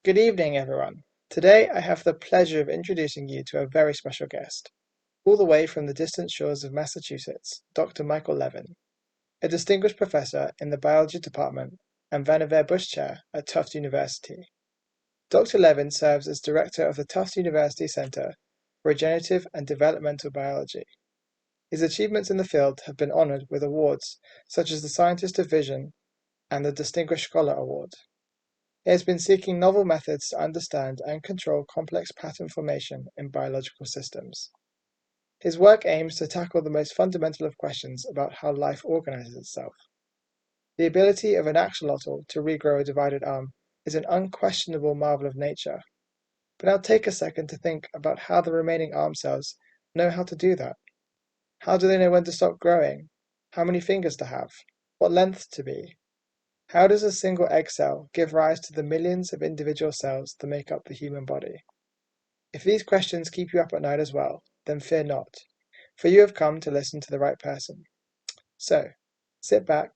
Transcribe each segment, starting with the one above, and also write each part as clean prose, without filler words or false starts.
Good evening, everyone. Today I have the pleasure of introducing you to a very special guest, all the way from the distant shores of Massachusetts, Dr. Michael Levin, a distinguished professor in the biology department and Vannevar Bush Chair at Tufts University. Dr. Levin serves as director of the Tufts University Center for Regenerative and Developmental Biology. His achievements in the field have been honored with awards such as the Scientist of Vision and the Distinguished Scholar Award. He has been seeking novel methods to understand and control complex pattern formation in biological systems. His work aims to tackle the most fundamental of questions about how life organizes itself. The ability of an axolotl to regrow a divided arm is an unquestionable marvel of nature. But now take a second to think about how the remaining arm cells know how to do that. How do they know when to stop growing? How many fingers to have? What length to be? How does a single egg cell give rise to the millions of individual cells that make up the human body? If these questions keep you up at night as well, then fear not, for you have come to listen to the right person. So, sit back,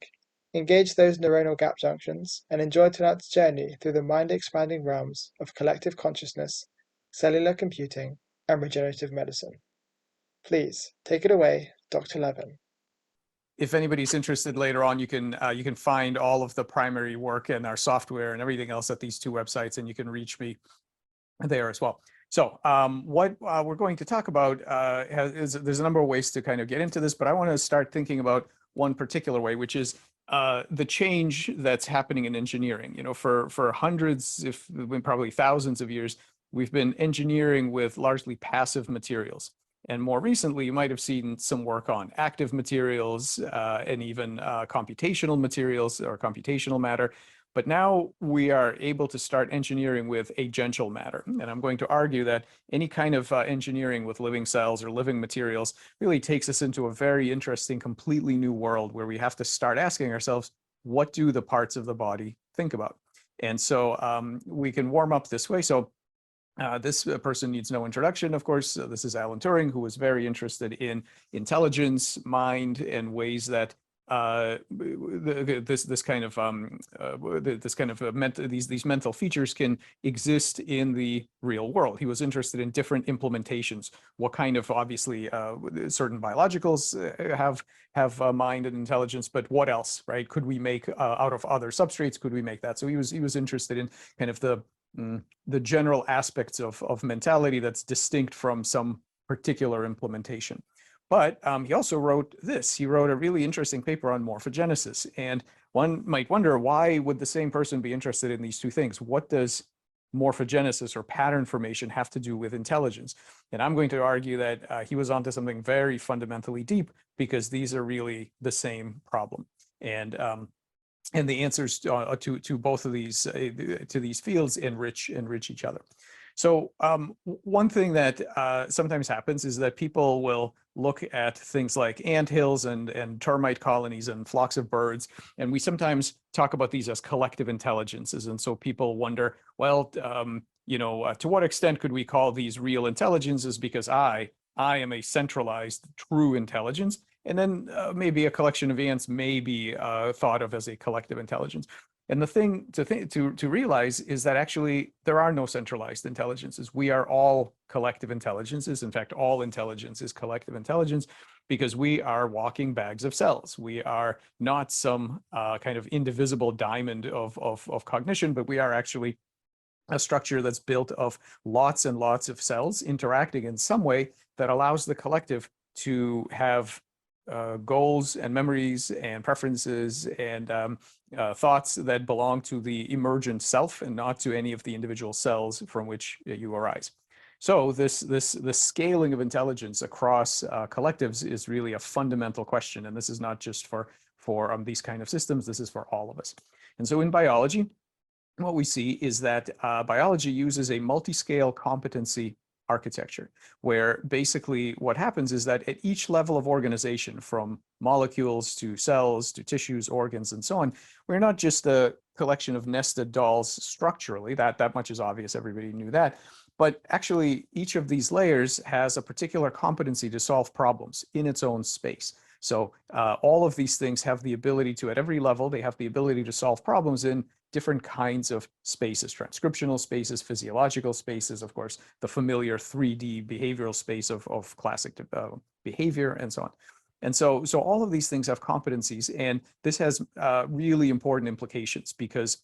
engage those neuronal gap junctions, and enjoy tonight's journey through the mind-expanding realms of collective consciousness, cellular computing, and regenerative medicine. Please, take it away, Dr. Levin. If anybody's interested later on, you can find all of the primary work and our software and everything else at these two websites, and you can reach me there as well. So what we're going to talk about there's a number of ways to kind of get into this, but I want to start thinking about one particular way, which is the change that's happening in engineering. You know, for hundreds, if probably thousands of years, we've been engineering with largely passive materials. And more recently, you might have seen some work on active materials and even computational materials or computational matter. But now we are able to start engineering with agential matter. And I'm going to argue that any kind of engineering with living cells or living materials really takes us into a very interesting, completely new world where we have to start asking ourselves, what do the parts of the body think about? And so we can warm up this way. So this person needs no introduction, of course. This is Alan Turing, who was very interested in intelligence, mind, and ways that these mental features can exist in the real world. He was interested in different implementations. What kind of, obviously, certain biologicals have mind and intelligence, but what else, right? Could we make out of other substrates? Could we make that? So he was interested in kind of the general aspects of mentality that's distinct from some particular implementation. But he also wrote this. He wrote a really interesting paper on morphogenesis. And one might wonder, why would the same person be interested in these two things? What does morphogenesis or pattern formation have to do with intelligence? And I'm going to argue that he was onto something very fundamentally deep, because these are really the same problem. And the answers to both of these fields enrich each other. So one thing that sometimes happens is that people will look at things like anthills and termite colonies and flocks of birds, and we sometimes talk about these as collective intelligences. And so people wonder, well, to what extent could we call these real intelligences? Because I am a centralized true intelligence, and then maybe a collection of ants may be thought of as a collective intelligence. And the thing to realize is that actually there are no centralized intelligences. We are all collective intelligences. In fact, all intelligence is collective intelligence, because we are walking bags of cells. We are not some kind of indivisible diamond of cognition, but we are actually a structure that's built of lots and lots of cells interacting in some way that allows the collective to have goals and memories and preferences and thoughts that belong to the emergent self and not to any of the individual cells from which you arise. So this scaling of intelligence across collectives is really a fundamental question, and this is not just for these kind of systems. This is for all of us. And so in biology, what we see is that biology uses a multi-scale competency architecture, where basically what happens is that at each level of organization, from molecules to cells to tissues, organs, and so on, we're not just a collection of nested dolls structurally. That much is obvious. Everybody knew that. But actually, each of these layers has a particular competency to solve problems in its own space. So all of these things have the ability to, at every level, they have the ability to solve problems in different kinds of spaces, transcriptional spaces, physiological spaces, of course, the familiar 3D behavioral space of classic behavior, and so on. And so all of these things have competencies, and this has really important implications, because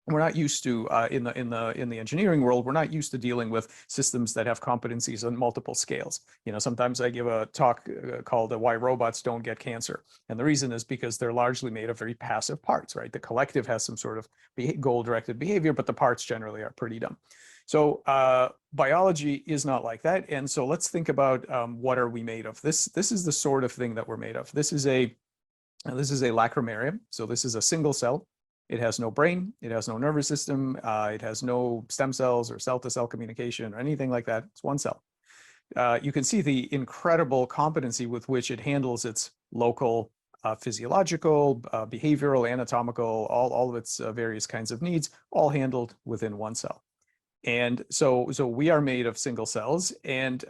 we're not used to in the engineering world, we're not used to dealing with systems that have competencies on multiple scales. You know, sometimes I give a talk called "Why Robots Don't Get Cancer," and the reason is because they're largely made of very passive parts, right? The collective has some sort of goal-directed behavior, but the parts generally are pretty dumb. So biology is not like that, and so let's think about what are we made of. This is the sort of thing that we're made of. This is a Lacrimaria. So this is a single cell. It has no brain, it has no nervous system, it has no stem cells or cell-to-cell communication or anything like that. It's one cell. You can see the incredible competency with which it handles its local physiological, behavioral, anatomical, all of its various kinds of needs, all handled within one cell. And so we are made of single cells, and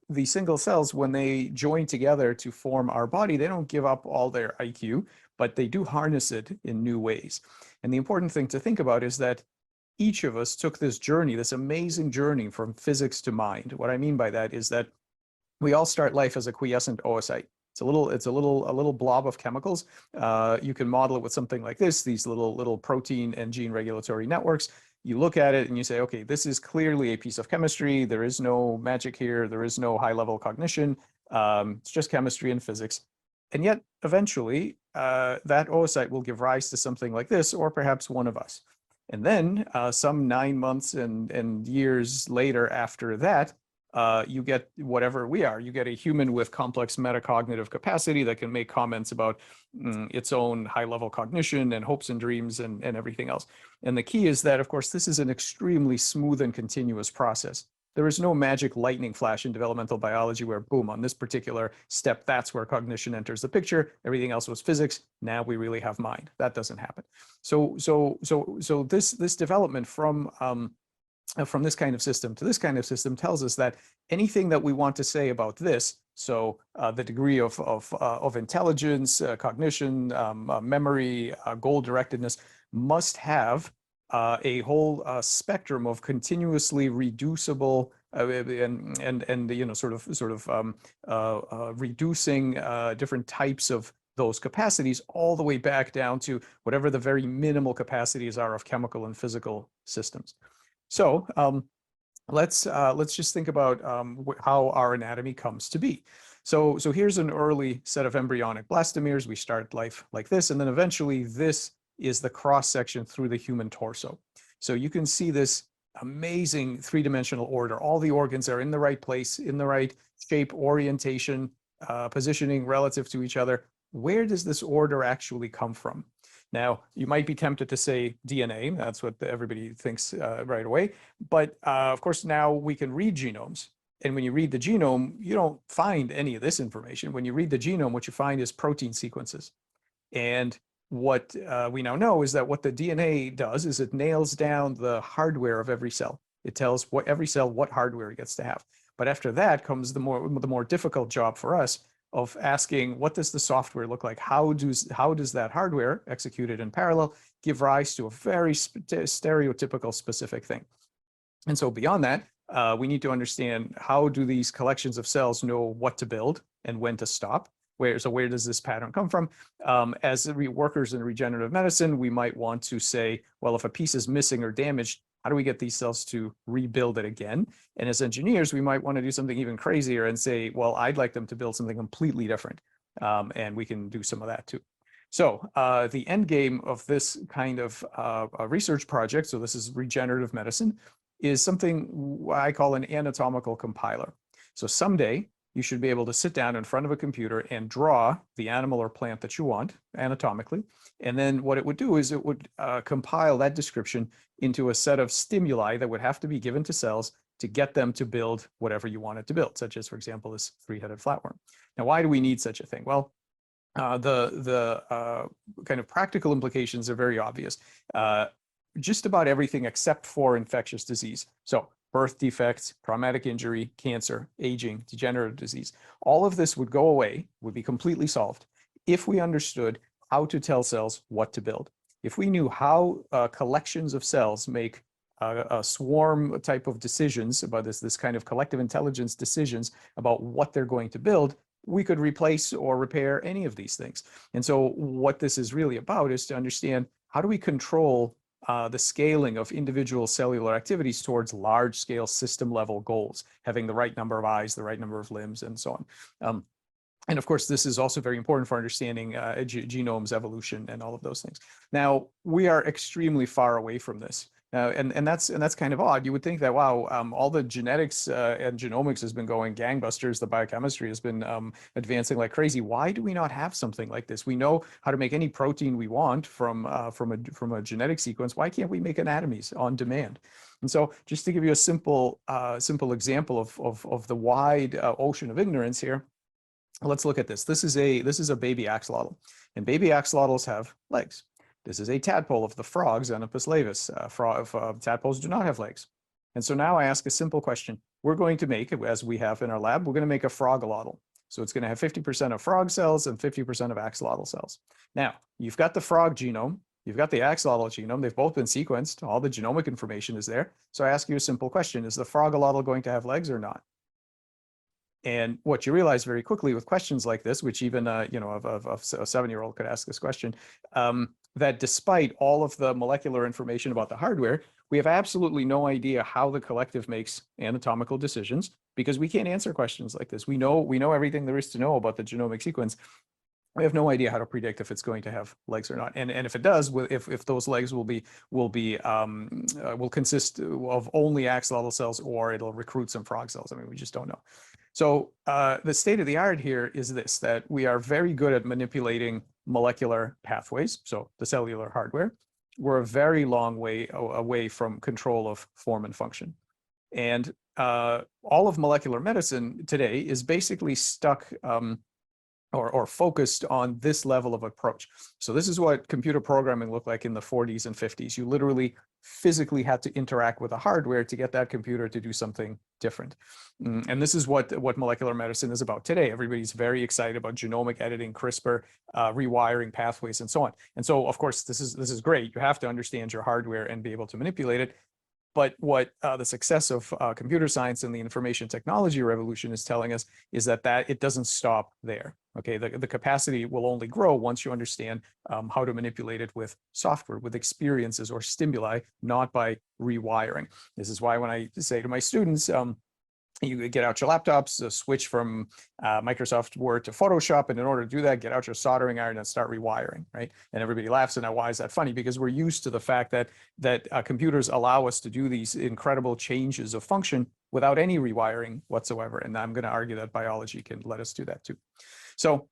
the single cells, when they join together to form our body, they don't give up all their IQ, but they do harness it in new ways. And the important thing to think about is that each of us took this journey, this amazing journey from physics to mind. What I mean by that is that we all start life as a quiescent oocyte. It's a little blob of chemicals. You can model it with something like this, these little protein and gene regulatory networks. You look at it and you say, okay, this is clearly a piece of chemistry. There is no magic here. There is no high-level cognition. It's just chemistry and physics. And yet, eventually, that oocyte will give rise to something like this, or perhaps one of us. And then, some 9 months and years later after that, you get whatever we are. You get a human with complex metacognitive capacity that can make comments about its own high-level cognition and hopes and dreams and everything else. And the key is that, of course, this is an extremely smooth and continuous process. There is no magic lightning flash in developmental biology where, boom, on this particular step, that's where cognition enters the picture. Everything else was physics. Now we really have mind. That doesn't happen. So this development from this kind of system to this kind of system tells us that anything that we want to say about this, so the degree of intelligence, cognition, memory, goal-directedness, must have a whole spectrum of continuously reducible and you know sort of reducing different types of those capacities all the way back down to whatever the very minimal capacities are of chemical and physical systems. So let's just think about how our anatomy comes to be. So here's an early set of embryonic blastomeres. We start life like this, and then eventually this is the cross section through the human torso. So you can see this amazing three-dimensional order. All the organs are in the right place, in the right shape, orientation, positioning relative to each other. Where does this order actually come from? Now, you might be tempted to say DNA. That's what everybody thinks right away. But of course, now we can read genomes. And when you read the genome, you don't find any of this information. When you read the genome, what you find is protein sequences. And what we now know is that what the DNA does is it nails down the hardware of every cell. It tells every cell what hardware it gets to have. But after that comes the more difficult job for us of asking, what does the software look like? How does that hardware, executed in parallel, give rise to a very stereotypical specific thing? And so beyond that, we need to understand, how do these collections of cells know what to build and when to stop? Where does this pattern come from? As workers in regenerative medicine, we might want to say, well, if a piece is missing or damaged, how do we get these cells to rebuild it again? And as engineers, we might want to do something even crazier and say, well, I'd like them to build something completely different. And we can do some of that too. So the end game of this kind of a research project, so this is regenerative medicine, is something I call an anatomical compiler. So someday, you should be able to sit down in front of a computer and draw the animal or plant that you want anatomically. And then what it would do is it would compile that description into a set of stimuli that would have to be given to cells to get them to build whatever you want it to build, such as, for example, this three-headed flatworm. Now, why do we need such a thing? Well, the kind of practical implications are very obvious. Just about everything except for infectious disease. So birth defects, traumatic injury, cancer, aging, degenerative disease. All of this would go away, would be completely solved if we understood how to tell cells what to build. if we knew how collections of cells make a swarm type of decisions about this kind of collective intelligence decisions about what they're going to build, we could replace or repair any of these things. And so what this is really about is to understand, how do we control the scaling of individual cellular activities towards large scale system level goals, having the right number of eyes, the right number of limbs, and so on. And of course, this is also very important for understanding genomes, evolution, and all of those things. Now, we are extremely far away from this. And that's kind of odd. You would think that, wow, all the genetics and genomics has been going gangbusters. The biochemistry has been advancing like crazy. Why do we not have something like this? We know how to make any protein we want from a genetic sequence. Why can't we make anatomies on demand? And so, just to give you a simple example of the wide ocean of ignorance here, let's look at this. This is a baby axolotl, and baby axolotls have legs. This is a tadpole of the frog, Xenopus laevis. Tadpoles do not have legs. And so now I ask a simple question. We're going to make, as we have in our lab, we're going to make a frogolotl. So it's going to have 50% of frog cells and 50% of axolotl cells. Now, you've got the frog genome, you've got the axolotl genome. They've both been sequenced. All the genomic information is there. So I ask you a simple question. Is the frogolotl going to have legs or not? And what you realize very quickly with questions like this, which even a 7-year-old could ask this question, that despite all of the molecular information about the hardware, we have absolutely no idea how the collective makes anatomical decisions, because we can't answer questions like this. We know everything there is to know about the genomic sequence. We have no idea how to predict if it's going to have legs or not, and if it does, if those legs will consist of only axolotl cells, or it'll recruit some frog cells. I mean, we just don't know. So the state of the art here is this, that we are very good at manipulating molecular pathways, so the cellular hardware. We're a very long way away from control of form and function. And all of molecular medicine today is basically stuck or focused on this level of approach. So this is what computer programming looked like in the 40s and 50s. You literally physically had to interact with the hardware to get that computer to do something different. And this is what molecular medicine is about today. Everybody's very excited about genomic editing, CRISPR, rewiring pathways, and so on. And so, of course, this is great. You have to understand your hardware and be able to manipulate it. But what the success of computer science and the information technology revolution is telling us is that it doesn't stop there. Okay, the capacity will only grow once you understand how to manipulate it with software, with experiences or stimuli, not by rewiring. This is why when I say to my students, you get out your laptops, switch from Microsoft Word to Photoshop, and in order to do that, get out your soldering iron and start rewiring, right? And everybody laughs, and now why is that funny? Because we're used to the fact that computers allow us to do these incredible changes of function without any rewiring whatsoever. And I'm going to argue that biology can let us do that too. So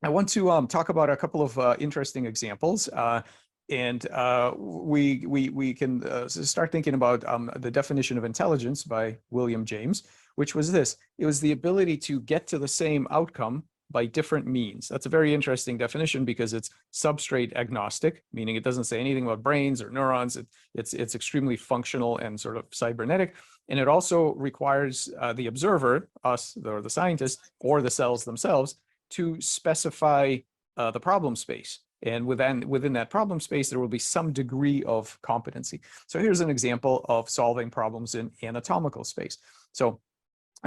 I want to talk about a couple of interesting examples. And we can start thinking about the definition of intelligence by William James, which was this. It was the ability to get to the same outcome by different means. That's a very interesting definition because it's substrate agnostic, meaning it doesn't say anything about brains or neurons. It's extremely functional and sort of cybernetic. And it also requires the observer, us, or the scientist, or the cells themselves, to specify the problem space. And within that problem space, there will be some degree of competency. So here's an example of solving problems in anatomical space. So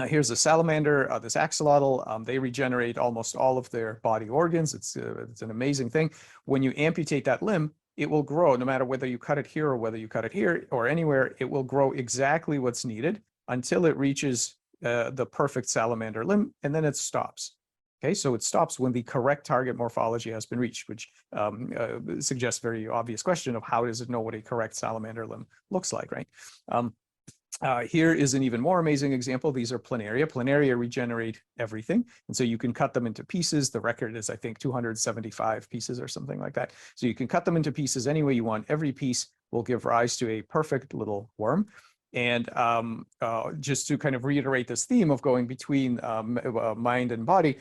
here's a salamander, this axolotl. They regenerate almost all of their body organs. It's an amazing thing. When you amputate that limb, it will grow, no matter whether you cut it here or whether you cut it here or anywhere. It will grow exactly what's needed until it reaches the perfect salamander limb, and then it stops. Okay, so it stops when the correct target morphology has been reached, which suggests a very obvious question of how does it know what a correct salamander limb looks like, right? Here is an even more amazing example. These are planaria. Planaria regenerate everything. And so you can cut them into pieces. The record is, I think, 275 pieces or something like that. So you can cut them into pieces any way you want. Every piece will give rise to a perfect little worm. And just to kind of reiterate this theme of going between mind and body,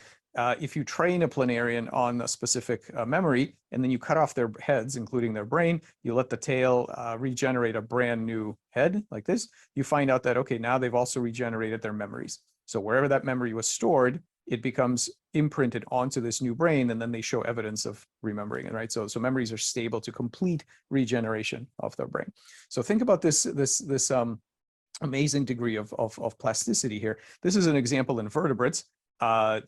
if you train a planarian on a specific memory, and then you cut off their heads, including their brain, you let the tail regenerate a brand new head like this, you find out that, okay, now they've also regenerated their memories. So wherever that memory was stored, it becomes imprinted onto this new brain, and then they show evidence of remembering it, right? So memories are stable to complete regeneration of their brain. So think about this amazing degree of plasticity here. This is an example in vertebrates.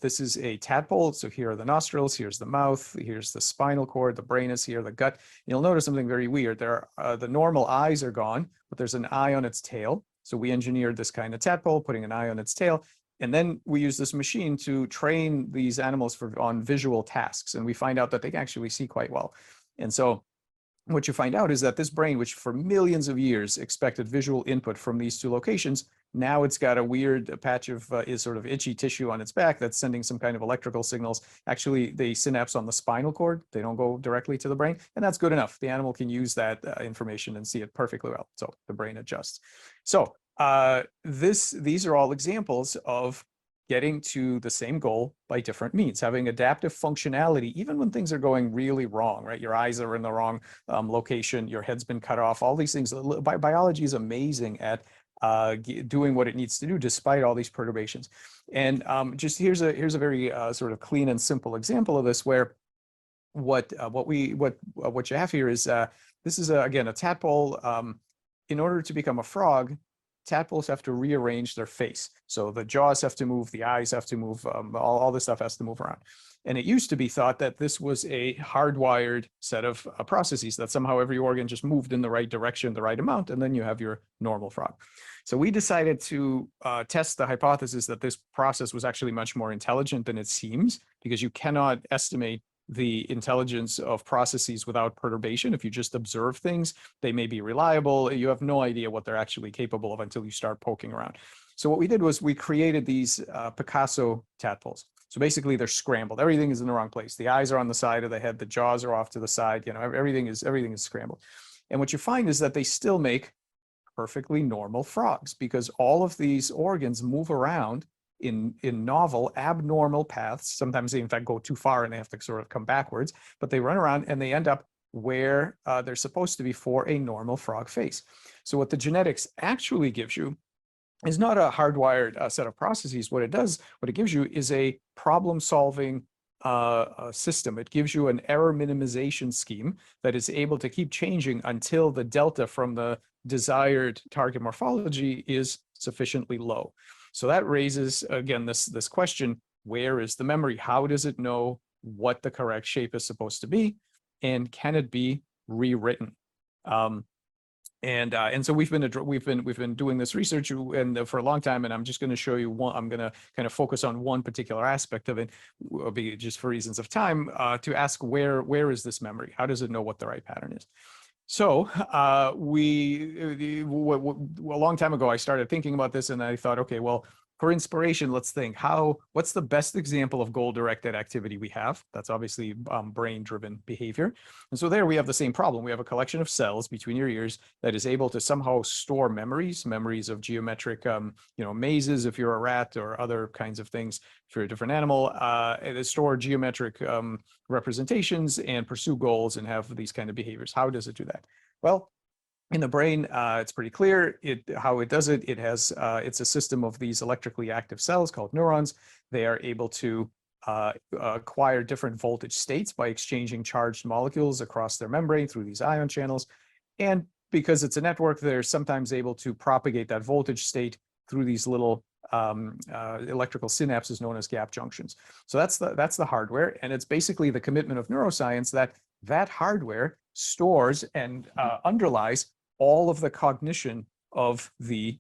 This is a tadpole. So here are the nostrils, here's the mouth, here's the spinal cord, the brain is here, the gut. You'll notice something very weird. The normal eyes are gone, but there's an eye on its tail. So we engineered this kind of tadpole, putting an eye on its tail. And then we use this machine to train these animals on visual tasks. And we find out that they can actually see quite well. And so what you find out is that this brain, which for millions of years expected visual input from these two locations, now it's got a weird patch of sort of itchy tissue on its back that's sending some kind of electrical signals. Actually, they synapse on the spinal cord. They don't go directly to the brain, and that's good enough. The animal can use that information and see it perfectly well. So the brain adjusts. So these are all examples of getting to the same goal by different means, having adaptive functionality, even when things are going really wrong, right? Your eyes are in the wrong location, your head's been cut off, all these things. Biology is amazing at doing what it needs to do despite all these perturbations. And just here's a very sort of clean and simple example of this, where what you have here is this is again a tadpole. In order to become a frog, tadpoles have to rearrange their face. So the jaws have to move, the eyes have to move, all this stuff has to move around. And it used to be thought that this was a hardwired set of processes, that somehow every organ just moved in the right direction, the right amount, and then you have your normal frog. So we decided to test the hypothesis that this process was actually much more intelligent than it seems, because you cannot estimate the intelligence of processes without perturbation. If you just observe things, they may be reliable. You have no idea what they're actually capable of until you start poking around. So what we did was we created these Picasso tadpoles. So basically they're scrambled. Everything is in the wrong place. The eyes are on the side of the head. The jaws are off to the side. You know, everything is scrambled. And what you find is that they still make perfectly normal frogs, because all of these organs move around in novel, abnormal paths. Sometimes they in fact go too far and they have to sort of come backwards, but they run around and they end up where they're supposed to be for a normal frog face. So what the genetics actually gives you is not a hardwired set of processes. What it gives you is a problem-solving system. It gives you an error minimization scheme that is able to keep changing until the delta from the desired target morphology is sufficiently low. So that raises, again, this question: where is the memory? How does it know what the correct shape is supposed to be? And can it be rewritten? And so we've been doing this research and for a long time, and I'm just going to show you one. I'm going to kind of focus on one particular aspect of it, just for reasons of time, to ask where is this memory? How does it know what the right pattern is? So a long time ago, I started thinking about this, and I thought, okay, well, for inspiration, let's think what's the best example of goal-directed activity we have? That's obviously brain-driven behavior. And so there we have the same problem. We have a collection of cells between your ears that is able to somehow store memories of geometric, mazes if you're a rat, or other kinds of things if you're a different animal, store geometric representations and pursue goals and have these kind of behaviors. How does it do that? Well, in the brain, it's pretty clear how it does it. It has it's a system of these electrically active cells called neurons. They are able to acquire different voltage states by exchanging charged molecules across their membrane through these ion channels. And because it's a network, they're sometimes able to propagate that voltage state through these little electrical synapses known as gap junctions. So that's the hardware, and it's basically the commitment of neuroscience that hardware stores and underlies all of the cognition of the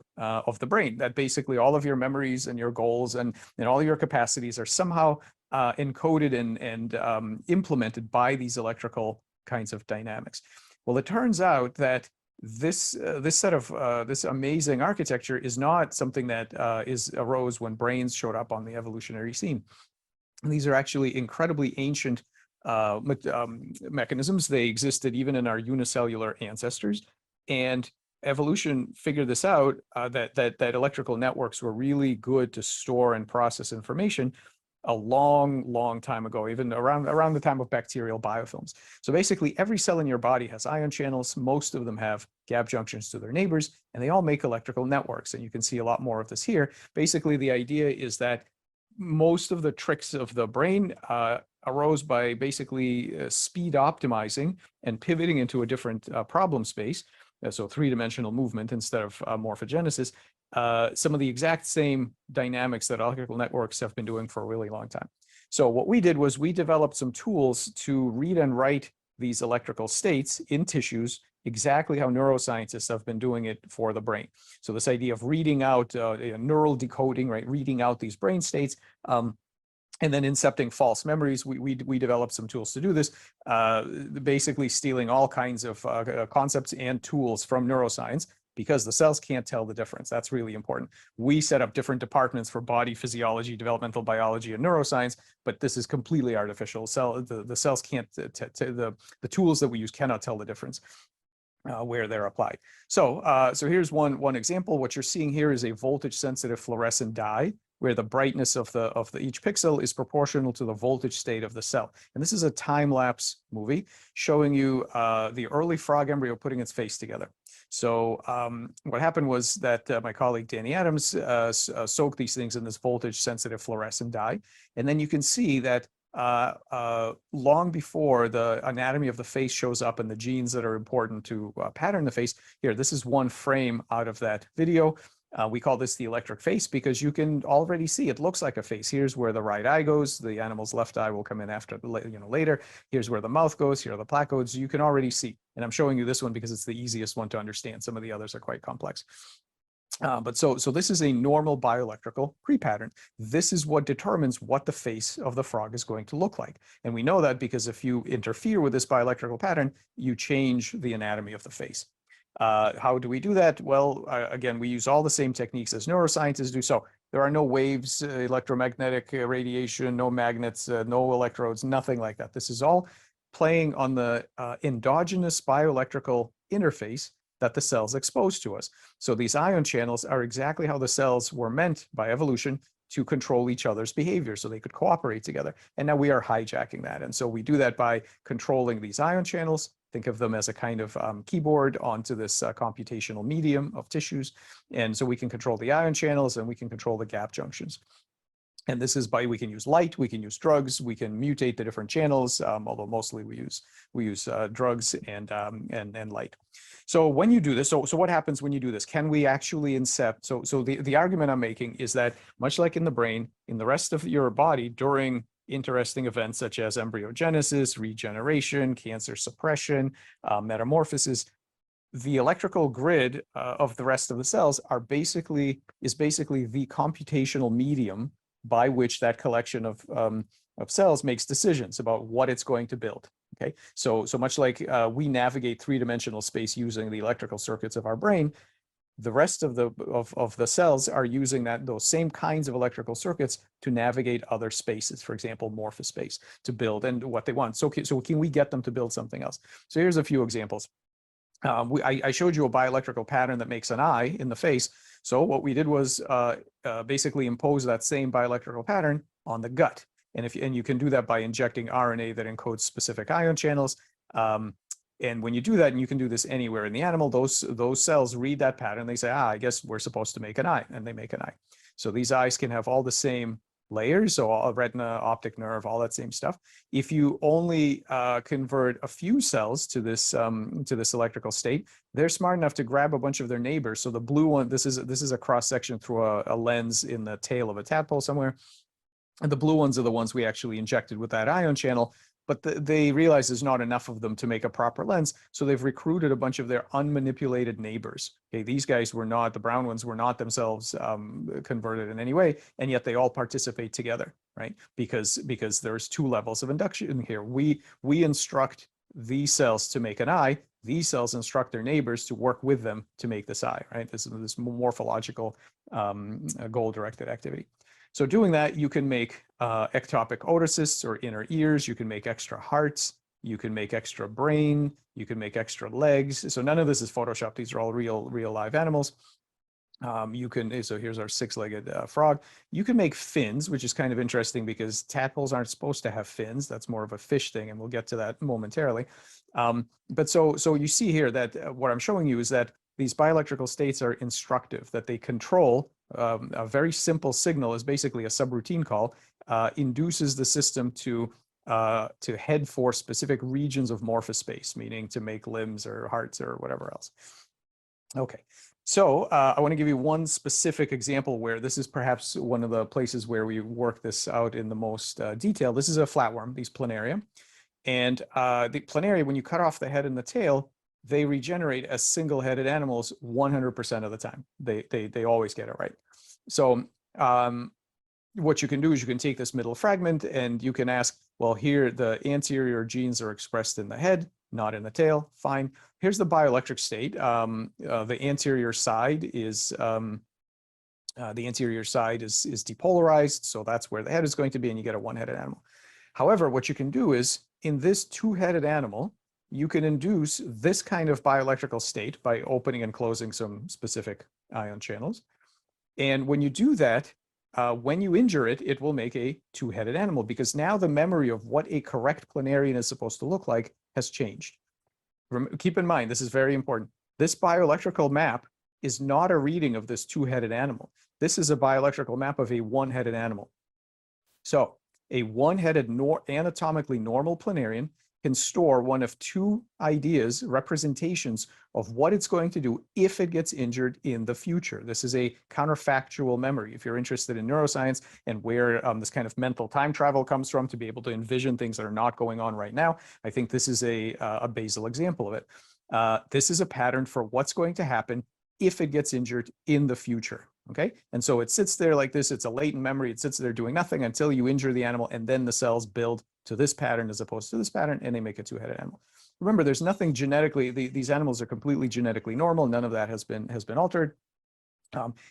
brain. That basically all of your memories and your goals and all your capacities are somehow encoded and implemented by these electrical kinds of dynamics. Well, it turns out that this amazing architecture is not something that arose when brains showed up on the evolutionary scene. These are actually incredibly ancient mechanisms. They existed even in our unicellular ancestors, and evolution figured this out, that electrical networks were really good to store and process information a long time ago, even around the time of bacterial biofilms. So basically every cell in your body has ion channels. Most of them have gap junctions to their neighbors, and they all make electrical networks. And you can see a lot more of this here. Basically, the idea is that most of the tricks of the brain arose by basically speed optimizing and pivoting into a different problem space. So three-dimensional movement instead of morphogenesis. Some of the exact same dynamics that electrical networks have been doing for a really long time. So what we did was we developed some tools to read and write these electrical states in tissues exactly how neuroscientists have been doing it for the brain. So this idea of reading out neural decoding, right? Reading out these brain states, and then incepting false memories. We developed some tools to do this, basically stealing all kinds of concepts and tools from neuroscience, because the cells can't tell the difference. That's really important. We set up different departments for body physiology, developmental biology, and neuroscience, but this is completely artificial. The cells can't, the tools that we use cannot tell the difference where they're applied. So here's one example. What you're seeing here is a voltage sensitive fluorescent dye, where the brightness of each pixel is proportional to the voltage state of the cell. And this is a time-lapse movie showing you the early frog embryo putting its face together. So what happened was that my colleague Danny Adams soaked these things in this voltage-sensitive fluorescent dye. And then you can see that long before the anatomy of the face shows up and the genes that are important to pattern the face, here, this is one frame out of that video. We call this the electric face because you can already see it looks like a face. Here's where the right eye goes. The animal's left eye will come in after, later. Here's where the mouth goes. Here are the placodes. You can already see. And I'm showing you this one because it's the easiest one to understand. Some of the others are quite complex. But so this is a normal bioelectrical prepattern. This is what determines what the face of the frog is going to look like. And we know that because if you interfere with this bioelectrical pattern, you change the anatomy of the face. How do we do that? Well, again, we use all the same techniques as neuroscientists do. So there are no waves, electromagnetic radiation, no magnets, no electrodes, nothing like that. This is all playing on the endogenous bioelectrical interface that the cells expose to us. So these ion channels are exactly how the cells were meant by evolution to control each other's behavior so they could cooperate together. And now we are hijacking that. And so we do that by controlling these ion channels. Think of them as a kind of keyboard onto this computational medium of tissues. And so we can control the ion channels and we can control the gap junctions. And this is by, we can use light, we can use drugs, we can mutate the different channels, although mostly we use drugs and light. So when you do this, so what happens when you do this? Can we actually incept? So the argument I'm making is that much like in the brain, in the rest of your body during interesting events such as embryogenesis, regeneration, cancer suppression, metamorphosis, the electrical grid of the rest of the cells is basically the computational medium by which that collection of cells makes decisions about what it's going to build. Okay, so much like we navigate three-dimensional space using the electrical circuits of our brain, the rest of the cells are using those same kinds of electrical circuits to navigate other spaces, for example, morphospace, to build and what they want. So can we get them to build something else? So here's a few examples. I showed you a bioelectrical pattern that makes an eye in the face. So what we did was basically impose that same bioelectrical pattern on the gut. And you can do that by injecting RNA that encodes specific ion channels. And when you do that, and you can do this anywhere in the animal, those cells read that pattern. They say, I guess we're supposed to make an eye, and they make an eye. So these eyes can have all the same layers, so all retina, optic nerve, all that same stuff. If you only convert a few cells to this electrical state, they're smart enough to grab a bunch of their neighbors. So the blue one, this is a cross section through a lens in the tail of a tadpole somewhere. And the blue ones are the ones we actually injected with that ion channel. But they realize there's not enough of them to make a proper lens. So they've recruited a bunch of their unmanipulated neighbors. Okay, these guys were not, the brown ones were not themselves converted in any way. And yet they all participate together, right? Because there's two levels of induction here. We instruct these cells to make an eye. These cells instruct their neighbors to work with them to make this eye, right? This morphological goal-directed activity. So doing that, you can make ectopic otocysts or inner ears. You can make extra hearts. You can make extra brain. You can make extra legs. So none of this is Photoshopped. These are all real live animals. So here's our six-legged frog. You can make fins, which is kind of interesting because tadpoles aren't supposed to have fins. That's more of a fish thing, and we'll get to that momentarily. But so you see here that what I'm showing you is that these bioelectrical states are instructive, that they control a very simple signal is basically a subroutine call, induces the system to head for specific regions of morphospace, meaning to make limbs or hearts or whatever else. Okay, so I want to give you one specific example where this is perhaps one of the places where we work this out in the most detail. This is a flatworm, these Planaria. And the Planaria, when you cut off the head and the tail, they regenerate as single-headed animals 100% of the time. They always get it right. So what you can do is you can take this middle fragment and you can ask, well, here the anterior genes are expressed in the head, not in the tail. Fine. Here's the bioelectric state. The anterior side is depolarized, so that's where the head is going to be, and you get a one-headed animal. However, what you can do is in this two-headed animal, you can induce this kind of bioelectrical state by opening and closing some specific ion channels. And when you do that, when you injure it, it will make a two-headed animal, because now the memory of what a correct planarian is supposed to look like has changed. Keep in mind, this is very important. This bioelectrical map is not a reading of this two-headed animal. This is a bioelectrical map of a one-headed animal. So a one-headed anatomically normal planarian can store one of two ideas, representations of what it's going to do if it gets injured in the future. This is a counterfactual memory. If you're interested in neuroscience and where this kind of mental time travel comes from to be able to envision things that are not going on right now, I think this is a basal example of it. This is a pattern for what's going to happen if it gets injured in the future. Okay, and so it sits there like this. It's a latent memory. It sits there doing nothing until you injure the animal, and then the cells build to this pattern as opposed to this pattern, and they make a two-headed animal. Remember, there's nothing genetically. These animals are completely genetically normal. None of that has been altered.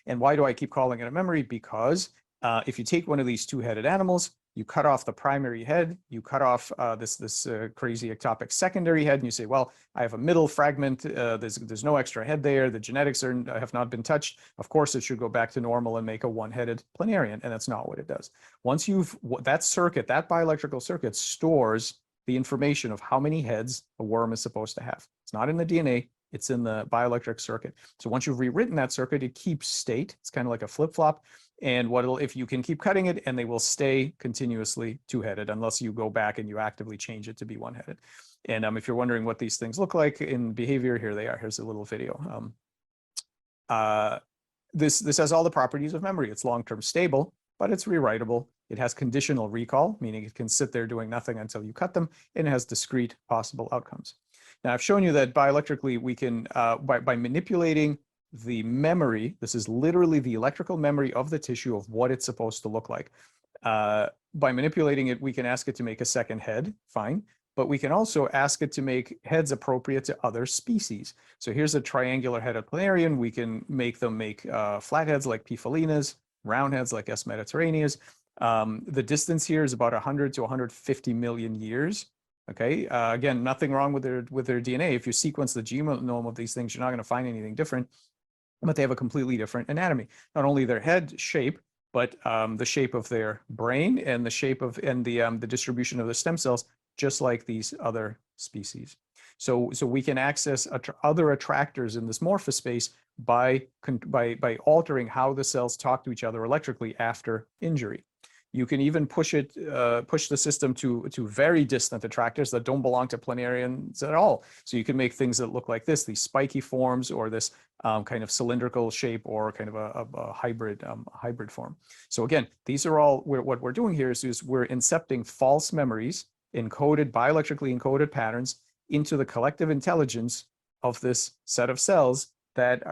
And why do I keep calling it a memory? Because if you take one of these two-headed animals, you cut off the primary head, you cut off this crazy ectopic secondary head, and you say, well, I have a middle fragment, there's no extra head there, the genetics have not been touched, of course it should go back to normal and make a one-headed planarian, and that's not what it does. Once that circuit, that bioelectrical circuit stores the information of how many heads a worm is supposed to have. It's not in the DNA, it's in the bioelectric circuit. So once you've rewritten that circuit, it keeps state. It's kind of like a flip-flop. And if you can keep cutting it, and they will stay continuously two-headed unless you go back and you actively change it to be one-headed. And if you're wondering what these things look like in behavior, here they are. Here's a little video. This has all the properties of memory. It's long-term stable, but it's rewritable. It has conditional recall, meaning it can sit there doing nothing until you cut them, and it has discrete possible outcomes. Now, I've shown you that bioelectrically we can, by manipulating the memory, this is literally the electrical memory of the tissue of what it's supposed to look like. By manipulating it, we can ask it to make a second head, fine, but we can also ask it to make heads appropriate to other species. So here's a triangular headed planarian. We can make them make flat heads like P. felinas, round heads like S. mediterraneas. The distance here is about 100 to 150 million years. Okay, again, nothing wrong with their DNA. If you sequence the genome of these things, you're not going to find anything different, but they have a completely different anatomy. Not only their head shape, but the shape of their brain and the shape of the distribution of the stem cells, just like these other species. So we can access other attractors in this morphospace by altering how the cells talk to each other electrically after injury. You can even push the system to very distant attractors that don't belong to planarians at all. So you can make things that look like this, these spiky forms, or this kind of cylindrical shape, or kind of a hybrid form. So again, these are all what we're doing here is we're incepting false memories, bioelectrically encoded patterns into the collective intelligence of this set of cells that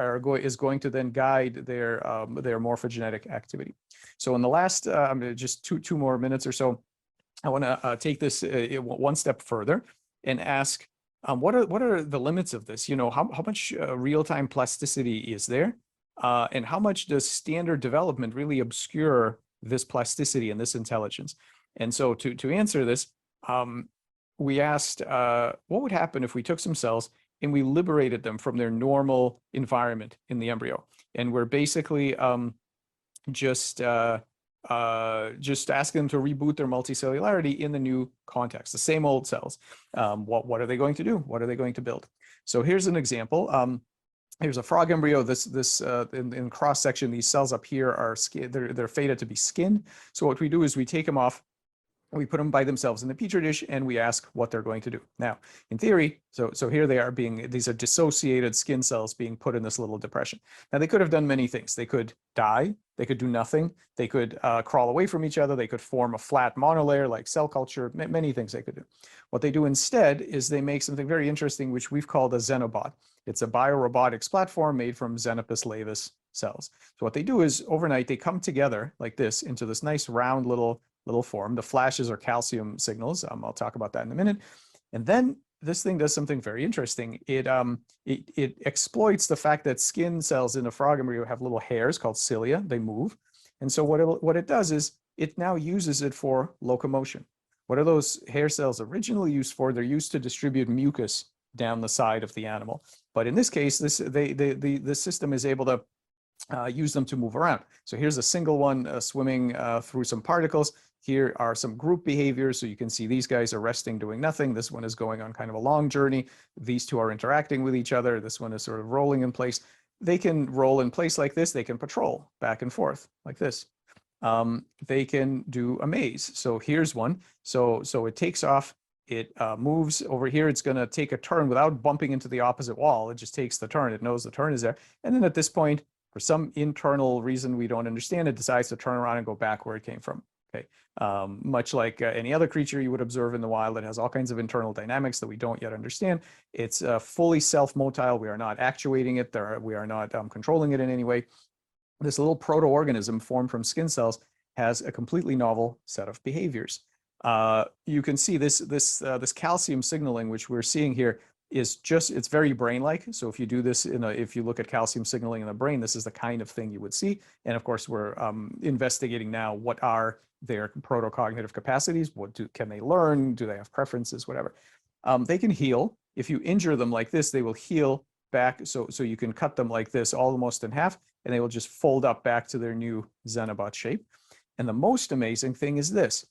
is going to then guide their morphogenetic activity. So in the last just two more minutes or so, I want to take this one step further and ask, what are the limits of this? You know, how much real-time plasticity is there, and how much does standard development really obscure this plasticity and this intelligence? And so to answer this, we asked what would happen if we took some cells and we liberated them from their normal environment in the embryo, and we're basically just asking them to reboot their multicellularity in the new context, the same old cells. What are they going to do? What are they going to build? So here's an example. here's a frog embryo. In cross section, these cells up here are skin. They're fated to be skin. So what we do is we take them off. We put them by themselves in the petri dish and we ask what they're going to do. Now, in theory, so here they are these are dissociated skin cells being put in this little depression. Now, they could have done many things. They could die, they could do nothing, they could crawl away from each other, they could form a flat monolayer like cell culture, many things they could do. What they do instead is they make something very interesting, which we've called a Xenobot. It's a biorobotics platform made from Xenopus laevis cells. So what they do is overnight, they come together like this into this nice round little form. The flashes are calcium signals. I'll talk about that in a minute. And then this thing does something very interesting. It exploits the fact that skin cells in a frog embryo have little hairs called cilia. They move. And so what it does is it now uses it for locomotion. What are those hair cells originally used for? They're used to distribute mucus down the side of the animal. But in this case, the system is able to use them to move around. So here's a single one swimming through some particles. Here are some group behaviors. So you can see these guys are resting, doing nothing. This one is going on kind of a long journey. These two are interacting with each other. This one is sort of rolling in place. They can roll in place like this. They can patrol back and forth like this. They can do a maze. So here's one. So it takes off. It moves over here. It's going to take a turn without bumping into the opposite wall. It just takes the turn. It knows the turn is there. And then at this point, for some internal reason we don't understand, it decides to turn around and go back where it came from. Okay, much like any other creature you would observe in the wild that has all kinds of internal dynamics that we don't yet understand. It's fully self-motile. We are not actuating it. We are not controlling it in any way. This little proto-organism formed from skin cells has a completely novel set of behaviors. You can see this calcium signaling, which we're seeing here, it's very brain-like. So if you do this if you look at calcium signaling in the brain, this is the kind of thing you would see. And of course, we're investigating now what are their proto-cognitive capacities. Can they learn? Do they have preferences? Whatever. They can heal. If you injure them like this, they will heal back. So you can cut them like this almost in half, and they will just fold up back to their new Xenobot shape. And the most amazing thing is this.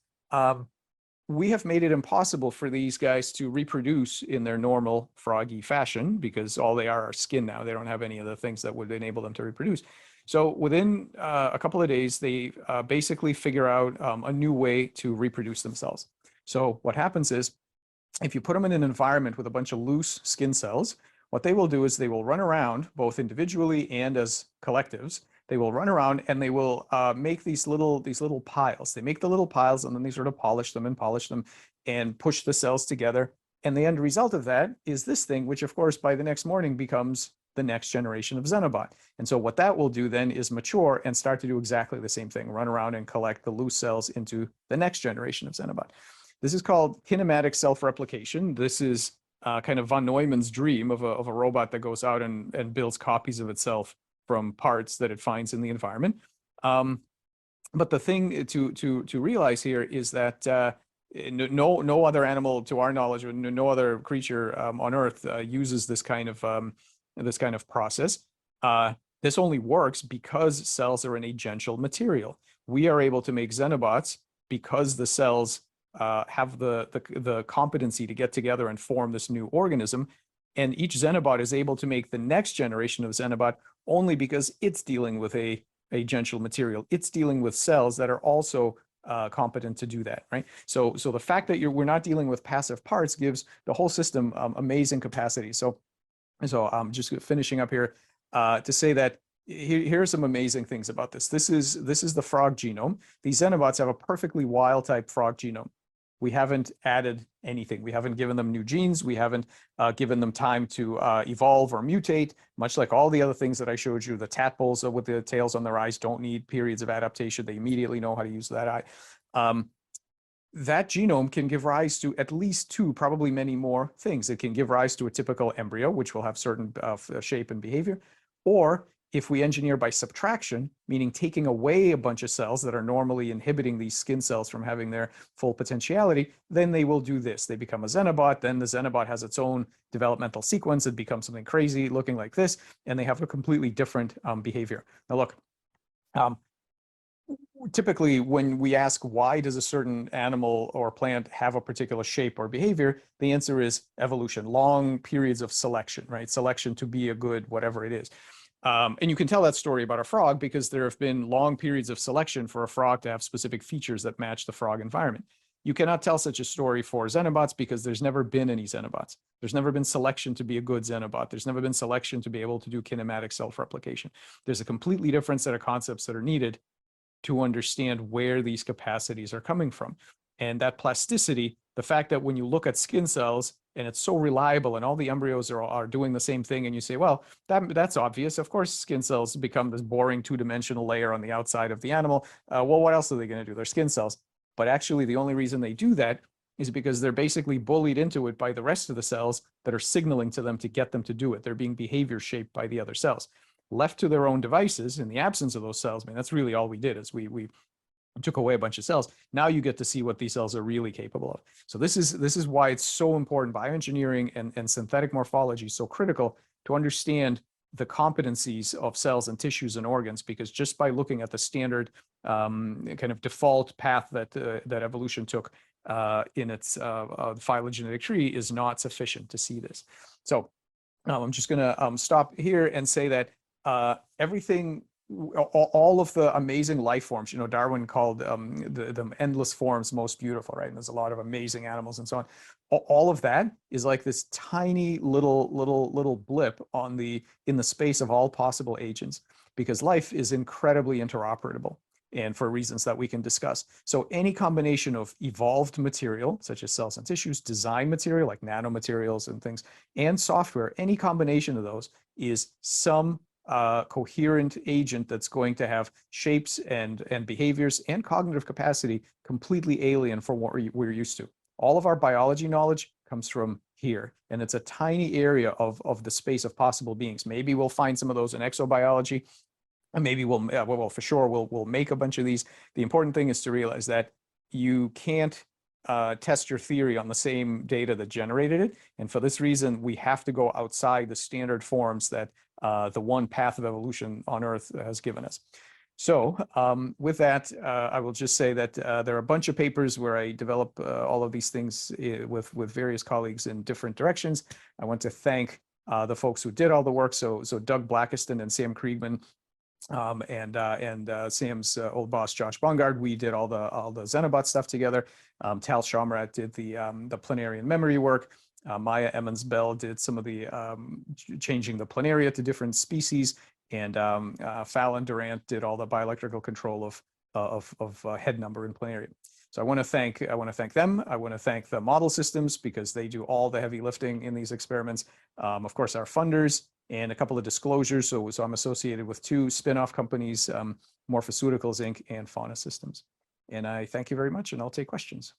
We have made it impossible for these guys to reproduce in their normal froggy fashion because all they are skin now. They don't have any of the things that would enable them to reproduce. So within a couple of days, they basically figure out a new way to reproduce themselves. So what happens is, if you put them in an environment with a bunch of loose skin cells, what they will do is they will run around both individually and as collectives. They will run around and they will make these little piles. They make the little piles and then they sort of polish them and push the cells together. And the end result of that is this thing, which of course by the next morning becomes the next generation of Xenobot. And so what that will do then is mature and start to do exactly the same thing, run around and collect the loose cells into the next generation of Xenobot. This is called kinematic self-replication. This is kind of von Neumann's dream of a robot that goes out and builds copies of itself from parts that it finds in the environment. But the thing to realize here is that no other animal, to our knowledge, or no other creature on Earth uses this kind of process. This only works because cells are an agential material. We are able to make Xenobots because the cells have the competency to get together and form this new organism. And each Xenobot is able to make the next generation of Xenobot only because it's dealing with a agential material. It's dealing with cells that are also competent to do that, right? So the fact that we're not dealing with passive parts gives the whole system amazing capacity. So I'm just finishing up here to say that here are some amazing things about this. This is the frog genome. These Xenobots have a perfectly wild type frog genome. We haven't added anything. We haven't given them new genes. We haven't given them time to evolve or mutate, much like all the other things that I showed you. The tadpoles with the tails on their eyes don't need periods of adaptation. They immediately know how to use that eye. That genome can give rise to at least two, probably many more things. It can give rise to a typical embryo, which will have certain shape and behavior, or if we engineer by subtraction, meaning taking away a bunch of cells that are normally inhibiting these skin cells from having their full potentiality, then they will do this. They become a Xenobot. Then the Xenobot has its own developmental sequence. It becomes something crazy looking like this, and they have a completely different behavior. Now look, typically when we ask why does a certain animal or plant have a particular shape or behavior, the answer is evolution, long periods of selection, right? Selection to be a good whatever it is. And you can tell that story about a frog because there have been long periods of selection for a frog to have specific features that match the frog environment. You cannot tell such a story for Xenobots because there's never been any Xenobots. There's never been selection to be a good Xenobot. There's never been selection to be able to do kinematic self-replication. There's a completely different set of concepts that are needed to understand where these capacities are coming from. And that plasticity, the fact that when you look at skin cells and it's so reliable and all the embryos are doing the same thing, and you say, well, that's obvious. Of course, skin cells become this boring two-dimensional layer on the outside of the animal. Well, what else are they going to do? They're skin cells. But actually, the only reason they do that is because they're basically bullied into it by the rest of the cells that are signaling to them to get them to do it. They're being behavior shaped by the other cells. Left to their own devices, in the absence of those cells, I mean, that's really all we did is we took away a bunch of cells. Now you get to see what these cells are really capable of. So this is why it's so important. Bioengineering and synthetic morphology is so critical to understand the competencies of cells and tissues and organs, because just by looking at the standard kind of default path that that evolution took in its phylogenetic tree is not sufficient to see this. So I'm just going to stop here and say that everything, all of the amazing life forms, you know, Darwin called the endless forms most beautiful, right? And there's a lot of amazing animals and so on. All of that is like this tiny little blip in the space of all possible agents, because life is incredibly interoperable, and for reasons that we can discuss. So any combination of evolved material, such as cells and tissues, design material like nanomaterials and things, and software, any combination of those is some coherent agent that's going to have shapes and behaviors and cognitive capacity completely alien from what we're used to. All of our biology knowledge comes from here, and it's a tiny area of the space of possible beings. Maybe we'll find some of those in exobiology, and maybe well, for sure, we'll make a bunch of these. The important thing is to realize that you can't test your theory on the same data that generated it. And for this reason, we have to go outside the standard forms that the one path of evolution on Earth has given us. So with that, I will just say that there are a bunch of papers where I develop all of these things with various colleagues in different directions. I want to thank the folks who did all the work. So Doug Blackiston and Sam Kriegman, and Sam's old boss, Josh Bongard, we did all the Xenobot stuff together. Tal Shamrat did the planarian memory work. Maya Emmons-Bell did some of the changing the planaria to different species, and Fallon Durant did all the bioelectrical control of head number in planaria. So I want to thank them. I want to thank the model systems, because they do all the heavy lifting in these experiments. Of course, our funders, and a couple of disclosures. So I'm associated with 2 spin-off companies, Morphoceuticals Inc. and Fauna Systems. And I thank you very much, and I'll take questions.